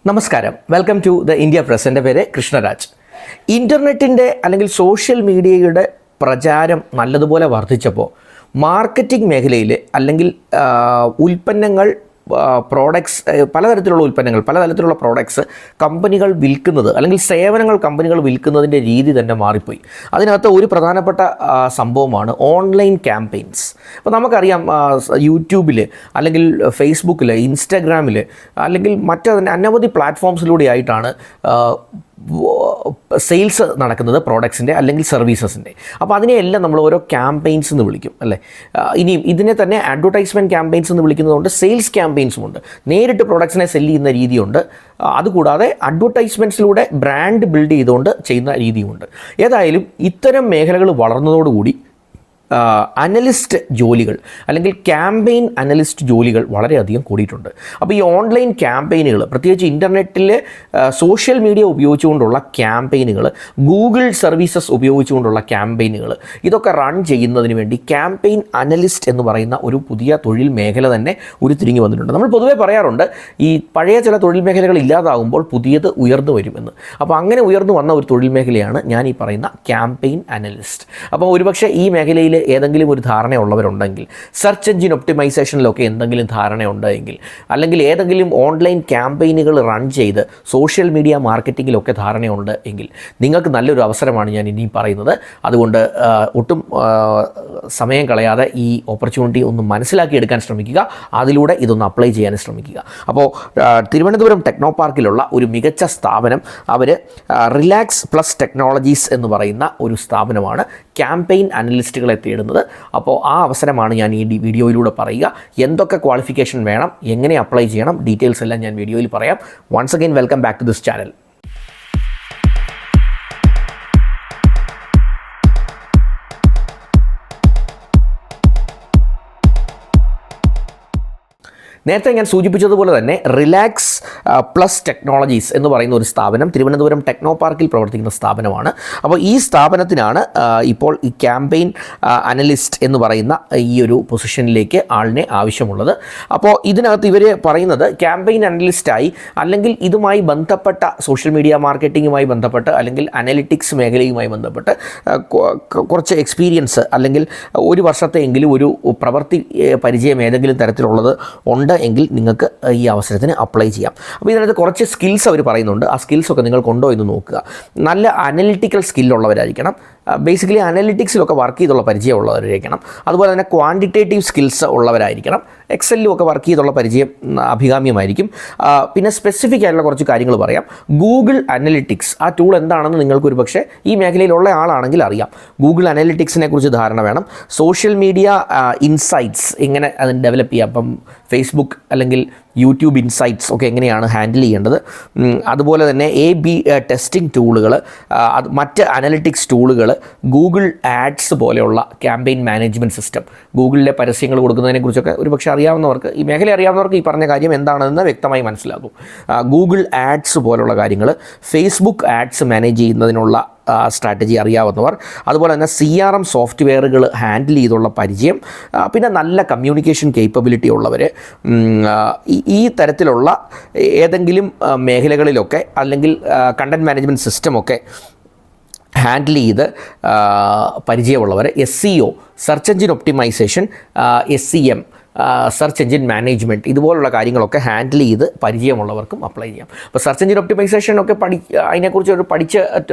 നമസ്കാരം, welcome to the India Press. എൻ്റെ പേര് കൃഷ്ണരാജ്. ഇൻ്റർനെറ്റിൻ്റെ അല്ലെങ്കിൽ സോഷ്യൽ മീഡിയയുടെ പ്രചാരം നല്ലതുപോലെ വർദ്ധിച്ചപ്പോൾ മാർക്കറ്റിംഗ് മേഖലയിൽ അല്ലെങ്കിൽ ഉൽപ്പന്നങ്ങൾ, പ്രോഡക്ട്സ്, പലതരത്തിലുള്ള ഉൽപ്പന്നങ്ങൾ, പലതരത്തിലുള്ള പ്രോഡക്ട്സ് കമ്പനികൾ വിൽക്കുന്നത് അല്ലെങ്കിൽ സേവനങ്ങൾ കമ്പനികൾ വിൽക്കുന്നതിൻ്റെ രീതി തന്നെ മാറിപ്പോയി. അതിനകത്ത് ഒരു പ്രധാനപ്പെട്ട സംഭവമാണ് ഓൺലൈൻ ക്യാമ്പയിൻസ്. അപ്പോൾ നമുക്കറിയാം, യൂട്യൂബിൽ അല്ലെങ്കിൽ ഫേസ്ബുക്കിൽ, ഇൻസ്റ്റാഗ്രാമിൽ അല്ലെങ്കിൽ അനവധി പ്ലാറ്റ്ഫോംസിലൂടെ ആയിട്ടാണ് സെയിൽസ് നടക്കുന്നത്, പ്രോഡക്ട്സിൻ്റെ അല്ലെങ്കിൽ സർവീസസിൻ്റെ. അപ്പോൾ അതിനെയെല്ലാം നമ്മൾ ഓരോ ക്യാമ്പയിൻസ് എന്ന് വിളിക്കും, അല്ലേ? ഇനിയും ഇതിനെ തന്നെ അഡ്വർടൈസ്മെൻറ്റ് ക്യാമ്പയിൻസ് എന്ന് വിളിക്കുന്നതുകൊണ്ട് സെയിൽസ് ക്യാമ്പയിൻസും ഉണ്ട്. നേരിട്ട് പ്രോഡക്ട്സിനെ സെല്ല് ചെയ്യുന്ന രീതിയുണ്ട്. അതുകൂടാതെ അഡ്വർടൈസ്മെൻറ്റ്സിലൂടെ ബ്രാൻഡ് ബിൽഡ് ചെയ്തുകൊണ്ട് ചെയ്യുന്ന രീതിയുമുണ്ട്. ഏതായാലും ഇത്തരം മേഖലകൾ വളർന്നതോടുകൂടി അനലിസ്റ്റ് ജോലികൾ അല്ലെങ്കിൽ ക്യാമ്പയിൻ അനലിസ്റ്റ് ജോലികൾ വളരെയധികം കൂടിയിട്ടുണ്ട്. അപ്പോൾ ഈ ഓൺലൈൻ ക്യാമ്പയിനുകൾ, പ്രത്യേകിച്ച് ഇൻ്റർനെറ്റിൽ സോഷ്യൽ മീഡിയ ഉപയോഗിച്ചുകൊണ്ടുള്ള ക്യാമ്പയിനുകൾ, ഗൂഗിൾ സർവീസസ് ഉപയോഗിച്ചുകൊണ്ടുള്ള ക്യാമ്പയിനുകൾ, ഇതൊക്കെ റൺ ചെയ്യുന്നതിന് വേണ്ടി ക്യാമ്പയിൻ അനലിസ്റ്റ് എന്ന് പറയുന്ന ഒരു പുതിയ തൊഴിൽ മേഖല തന്നെ ഉരുത്തിരിഞ്ഞു വന്നിട്ടുണ്ട്. നമ്മൾ പൊതുവേ പറയാറുണ്ട്, ഈ പഴയ ചില തൊഴിൽ മേഖലകൾ ഇല്ലാതാകുമ്പോൾ പുതിയത് ഉയർന്നു വരുമെന്ന്. അപ്പോൾ അങ്ങനെ ഉയർന്നു വന്ന ഒരു തൊഴിൽ മേഖലയാണ് ഞാൻ ഈ പറയുന്ന ക്യാമ്പയിൻ അനലിസ്റ്റ്. അപ്പോൾ ഒരുപക്ഷെ ഈ മേഖലയിൽ ഏതെങ്കിലും ഒരു ധാരണയുള്ളവരുണ്ടെങ്കിൽ, സെർച്ച് എഞ്ചിൻ ഒപ്റ്റിമൈസേഷനിലൊക്കെ എന്തെങ്കിലും ധാരണയുണ്ടെങ്കിൽ, അല്ലെങ്കിൽ ഏതെങ്കിലും ഓൺലൈൻ ക്യാമ്പയിനുകൾ റൺ ചെയ്ത് സോഷ്യൽ മീഡിയ മാർക്കറ്റിങ്ങിലൊക്കെ ധാരണയുണ്ട് എങ്കിൽ നിങ്ങൾക്ക് നല്ലൊരു അവസരമാണ് ഞാൻ ഇനി പറയുന്നത്. അതുകൊണ്ട് ഒട്ടും സമയം കളയാതെ ഈ ഓപ്പർച്യൂണിറ്റി ഒന്ന് മനസ്സിലാക്കിയെടുക്കാൻ ശ്രമിക്കുക, അതിലൂടെ ഇതൊന്ന് അപ്ലൈ ചെയ്യാൻ ശ്രമിക്കുക. അപ്പോൾ തിരുവനന്തപുരം ടെക്നോ പാർക്കിലുള്ള ഒരു മികച്ച സ്ഥാപനം, അവർ റിലാക്സ് പ്ലസ് ടെക്നോളജീസ് എന്ന് പറയുന്ന ഒരു സ്ഥാപനമാണ് ക്യാമ്പയിൻ അനലിസ്റ്റുകളെ തേടുന്നത്. അപ്പോൾ ആ അവസരമാണ് ഞാൻ ഈ വീഡിയോയിലൂടെ പറയുക. എന്തൊക്കെ ക്വാളിഫിക്കേഷൻ വേണം, എങ്ങനെ അപ്ലൈ ചെയ്യണം, ഡീറ്റെയിൽസ് എല്ലാം ഞാൻ വീഡിയോയിൽ പറയാം. Once again welcome back to this channel. നേരത്തെ ഞാൻ സൂചിപ്പിച്ചതുപോലെ തന്നെ റിലാക്സ് പ്ലസ് ടെക്നോളജീസ് എന്ന് പറയുന്ന ഒരു സ്ഥാപനം തിരുവനന്തപുരം ടെക്നോ പാർക്കിൽ പ്രവർത്തിക്കുന്ന സ്ഥാപനമാണ്. അപ്പോൾ ഈ സ്ഥാപനത്തിനാണ് ഇപ്പോൾ ഈ ക്യാമ്പയിൻ അനലിസ്റ്റ് എന്ന് പറയുന്ന ഈ ഒരു പൊസിഷനിലേക്ക് ആളിനെ ആവശ്യമുള്ളത്. അപ്പോൾ ഇതിനകത്ത് ഇവർ പറയുന്നത് ക്യാമ്പയിൻ അനലിസ്റ്റായി അല്ലെങ്കിൽ ഇതുമായി ബന്ധപ്പെട്ട സോഷ്യൽ മീഡിയ മാർക്കറ്റിങ്ങുമായി ബന്ധപ്പെട്ട് അല്ലെങ്കിൽ അനലിറ്റിക്സ് മേഖലയുമായി ബന്ധപ്പെട്ട് കുറച്ച് എക്സ്പീരിയൻസ് അല്ലെങ്കിൽ ഒരു വർഷത്തെയെങ്കിലും ഒരു പ്രവൃത്തി പരിചയം ഏതെങ്കിലും തരത്തിലുള്ളത് ഉണ്ട് എങ്കിൽ നിങ്ങൾക്ക് ഈ അവസരത്തിന് അപ്ലൈ ചെയ്യാം. അപ്പോൾ ഇതിനകത്ത് കുറച്ച് സ്കിൽസ് അവർ പറയുന്നുണ്ട്. ആ സ്കിൽസൊക്കെ നിങ്ങൾ കൊണ്ടോ എന്ന് നോക്കുക. നല്ല അനലിറ്റിക്കൽ സ്കില്ലുള്ളവരായിരിക്കണം. ബേസിക്കലി അനലിറ്റിക്സിലൊക്കെ വർക്ക് ചെയ്തുള്ള പരിചയമുള്ളവരായിരിക്കണം. അതുപോലെ തന്നെ ക്വാണ്ടിറ്റേറ്റീവ് സ്കിൽസ് ഉള്ളവരായിരിക്കണം. എക്സലിലും ഒക്കെ വർക്ക് ചെയ്തുള്ള പരിചയം അഭികാമ്യമായിരിക്കും. പിന്നെ സ്പെസിഫിക് ആയിട്ടുള്ള കുറച്ച് കാര്യങ്ങൾ പറയാം. ഗൂഗിൾ അനലിറ്റിക്സ്, ആ ടൂൾ എന്താണെന്ന് നിങ്ങൾക്കൊരു പക്ഷേ ഈ മേഖലയിലുള്ള ആളാണെങ്കിൽ അറിയാം. ഗൂഗിൾ അനലിറ്റിക്സിനെ കുറിച്ച് ധാരണ വേണം. സോഷ്യൽ മീഡിയ ഇൻസൈറ്റ്സ് എങ്ങനെ അതിന് ഡെവലപ്പ് ചെയ്യാം, അപ്പം ഫേസ്ബുക്ക് അല്ലെങ്കിൽ യൂട്യൂബ് ഇൻസൈറ്റ്സ് ഒക്കെ എങ്ങനെയാണ് ഹാൻഡിൽ ചെയ്യേണ്ടത്. അതുപോലെ തന്നെ AB ടെസ്റ്റിംഗ് ടൂളുകൾ, മറ്റ് അനലിറ്റിക്സ് ടൂളുകൾ, ഗൂഗിൾ ആഡ്സ് പോലെയുള്ള ക്യാമ്പയിൻ മാനേജ്മെൻറ്റ് സിസ്റ്റം, ഗൂഗിളിലെ പരസ്യങ്ങൾ കൊടുക്കുന്നതിനെക്കുറിച്ചൊക്കെ ഒരുപക്ഷെ അറിയാവുന്നവർക്ക്, ഈ മേഖല അറിയാവുന്നവർക്ക് ഈ പറഞ്ഞ കാര്യം എന്താണെന്ന് വ്യക്തമായി മനസ്സിലാകും. ഗൂഗിൾ ആഡ്സ് പോലുള്ള കാര്യങ്ങൾ, ഫേസ്ബുക്ക് ആഡ്സ് മാനേജ് ചെയ്യുന്നതിനുള്ള സ്ട്രാറ്റജി അറിയാവുന്നവർ, അതുപോലെ തന്നെ CRM സോഫ്റ്റ്വെയറുകൾ ഹാൻഡിൽ ചെയ്തുള്ള പരിചയം, പിന്നെ നല്ല കമ്മ്യൂണിക്കേഷൻ കേപ്പബിലിറ്റി ഉള്ളവർ, ഈ തരത്തിലുള്ള ഏതെങ്കിലും മേഖലകളിലൊക്കെ അല്ലെങ്കിൽ കണ്ടൻറ് മാനേജ്മെൻറ്റ് സിസ്റ്റമൊക്കെ ഹാൻഡിൽ ചെയ്ത് പരിചയമുള്ളവർ, SEO search engine optimisation, SEM search engine management, ഇതുപോലുള്ള കാര്യങ്ങളൊക്കെ ഹാൻഡിൽ ചെയ്ത് പരിചയമുള്ളവർക്കും അപ്ലൈ ചെയ്യാം. അപ്പോൾ സെർച്ച് എഞ്ചിൻ ഒപ്റ്റിമൈസേഷനൊക്കെ അതിനെക്കുറിച്ച്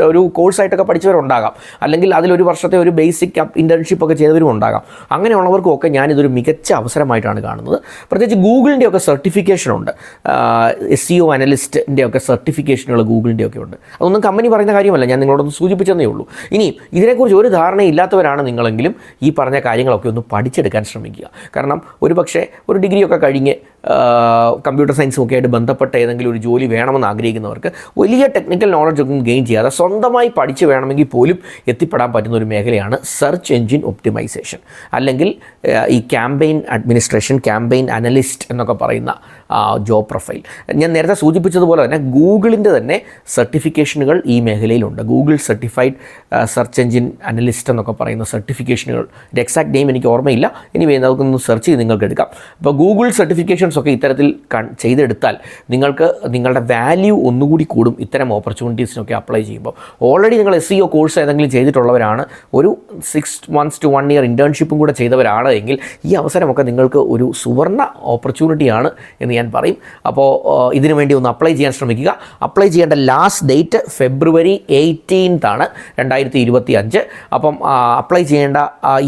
ഒരു കോഴ്സായിട്ടൊക്കെ പഠിച്ചവരുണ്ടാകാം, അല്ലെങ്കിൽ അതിലൊരു വർഷത്തെ ഒരു ബേസിക് ഇൻറ്റേൺഷിപ്പൊക്കെ ചെയ്തവരും ഉണ്ടാകാം. അങ്ങനെയുള്ളവർക്കും ഒക്കെ ഞാനിതൊരു മികച്ച അവസരമായിട്ടാണ് കാണുന്നത്. പ്രത്യേകിച്ച് ഗൂഗിളിൻ്റെ ഒക്കെ സർട്ടിഫിക്കേഷൻ ഉണ്ട്. SEO അനലിസ്റ്റിൻ്റെ ഒക്കെ സർട്ടിഫിക്കേഷനുകൾ ഗൂഗിളിൻ്റെ ഒക്കെ ഉണ്ട്. അതൊന്നും കമ്പനി പറയുന്ന കാര്യമല്ല, ഞാൻ നിങ്ങളോടൊന്ന് സൂചിപ്പിച്ചതേ ഉള്ളൂ. ഇനിയും ഇതിനെക്കുറിച്ച് ഒരു ധാരണയില്ലാത്തവരാണ് നിങ്ങളെങ്കിലും ഈ പറഞ്ഞ കാര്യങ്ങളൊക്കെ ഒന്ന് പഠിച്ചെടുക്കാൻ ശ്രമിക്കുക. കാരണം ഒരു പക്ഷേ ഒരു ഡിഗ്രിയൊക്കെ കഴിഞ്ഞ് കമ്പ്യൂട്ടർ സയൻസും ഒക്കെ ആയിട്ട് ബന്ധപ്പെട്ട ഏതെങ്കിലും ഒരു ജോലി വേണമെന്ന് ആഗ്രഹിക്കുന്നവർക്ക് വലിയ ടെക്നിക്കൽ നോളജൊന്നും ഗെയിൻ ചെയ്യാതെ സ്വന്തമായി പഠിച്ച് വേണമെങ്കിൽ പോലും എത്തിപ്പെടാൻ പറ്റുന്ന ഒരു മേഖലയാണ് സെർച്ച് എഞ്ചിൻ ഒപ്റ്റിമൈസേഷൻ, അല്ലെങ്കിൽ ഈ ക്യാമ്പയിൻ അഡ്മിനിസ്ട്രേഷൻ, ക്യാമ്പയിൻ അനലിസ്റ്റ് എന്നൊക്കെ പറയുന്ന ജോബ് പ്രൊഫൈൽ. ഞാൻ നേരത്തെ സൂചിപ്പിച്ചതുപോലെ തന്നെ ഗൂഗിളിൻ്റെ തന്നെ സർട്ടിഫിക്കേഷനുകൾ ഈ മേഖലയിലുണ്ട്. Google certified search engine analyst എന്നൊക്കെ പറയുന്ന സർട്ടിഫിക്കേഷനുകൾ, എക്സാക്ട് നെയിം എനിക്ക് ഓർമ്മയില്ല, ഇനി നമുക്കൊന്ന് സെർച്ച് ചെയ്ത് നിങ്ങൾക്ക് എടുക്കാം. അപ്പോൾ ഗൂഗിൾ സർട്ടിഫിക്കേഷൻ ഒക്കെ ഇത്തരത്തിൽ ചെയ്തെടുത്താൽ നിങ്ങൾക്ക് നിങ്ങളുടെ വാല്യൂ ഒന്നുകൂടി കൂടും ഇത്തരം ഓപ്പർച്യൂണിറ്റീസിനൊക്കെ അപ്ലൈ ചെയ്യുമ്പോൾ. ഓൾറെഡി നിങ്ങൾ SEO കോഴ്സ് ഏതെങ്കിലും ചെയ്തിട്ടുള്ളവരാണ്, ഒരു 6 months to 1 year ഇൻറ്റേൺഷിപ്പും കൂടെ ചെയ്തവരാണ് എങ്കിൽ ഈ അവസരമൊക്കെ നിങ്ങൾക്ക് ഒരു സുവർണ്ണ ഓപ്പർച്യൂണിറ്റിയാണ് എന്ന് ഞാൻ പറയും. അപ്പോൾ ഇതിനു വേണ്ടി ഒന്ന് അപ്ലൈ ചെയ്യാൻ ശ്രമിക്കുക. അപ്ലൈ ചെയ്യേണ്ട ലാസ്റ്റ് ഡേറ്റ് February 18th ആണ് 2025. അപ്പം അപ്ലൈ ചെയ്യേണ്ട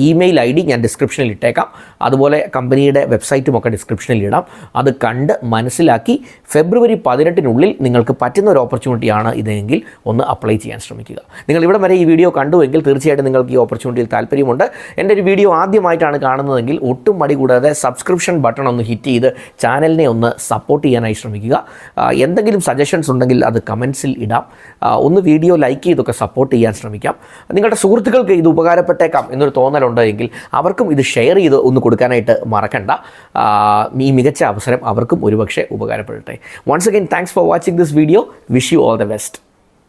ഇമെയിൽ ID ഞാൻ ഡിസ്ക്രിപ്ഷനിൽ ഇട്ടേക്കാം. അതുപോലെ കമ്പനിയുടെ വെബ്സൈറ്റും ഒക്കെ ഡിസ്ക്രിപ്ഷനിൽ ഇടാം. അത് കണ്ട് മനസ്സിലാക്കി February 18 നിങ്ങൾക്ക് പറ്റുന്ന ഒരു ഓപ്പർച്യൂണിറ്റിയാണ് ഇതെങ്കിൽ ഒന്ന് അപ്ലൈ ചെയ്യാൻ ശ്രമിക്കുക. നിങ്ങൾ ഇവിടെ വരെ ഈ വീഡിയോ കണ്ടുവെങ്കിൽ തീർച്ചയായിട്ടും നിങ്ങൾക്ക് ഈ ഓപ്പർച്യൂണിറ്റിയിൽ താല്പര്യമുണ്ട്. എൻ്റെ ഒരു വീഡിയോ ആദ്യമായിട്ടാണ് കാണുന്നതെങ്കിൽ ഒട്ടും മടി കൂടാതെ സബ്സ്ക്രിപ്ഷൻ ബട്ടൺ ഒന്ന് ഹിറ്റ് ചെയ്ത് ചാനലിനെ ഒന്ന് സപ്പോർട്ട് ചെയ്യാനായി ശ്രമിക്കുക. എന്തെങ്കിലും സജഷൻസ് ഉണ്ടെങ്കിൽ അത് കമൻസിൽ ഇടാം. ഒന്ന് വീഡിയോ ലൈക്ക് ചെയ്തൊക്കെ സപ്പോർട്ട് ചെയ്യാൻ ശ്രമിക്കാം. നിങ്ങളുടെ സുഹൃത്തുക്കൾക്ക് ഇത് ഉപകാരപ്പെട്ടേക്കാം എന്നൊരു തോന്നലുണ്ടെങ്കിൽ അവർക്കും ഇത് ഷെയർ ചെയ്ത് ഒന്ന് കൊടുക്കാനായിട്ട് മറക്കണ്ട. ഈ മികച്ച അവസരം അവർക്കും ഒരുപക്ഷെ ഉപകാരപ്പെടട്ടെ. Once again thanks for watching this video. Wish you all the best.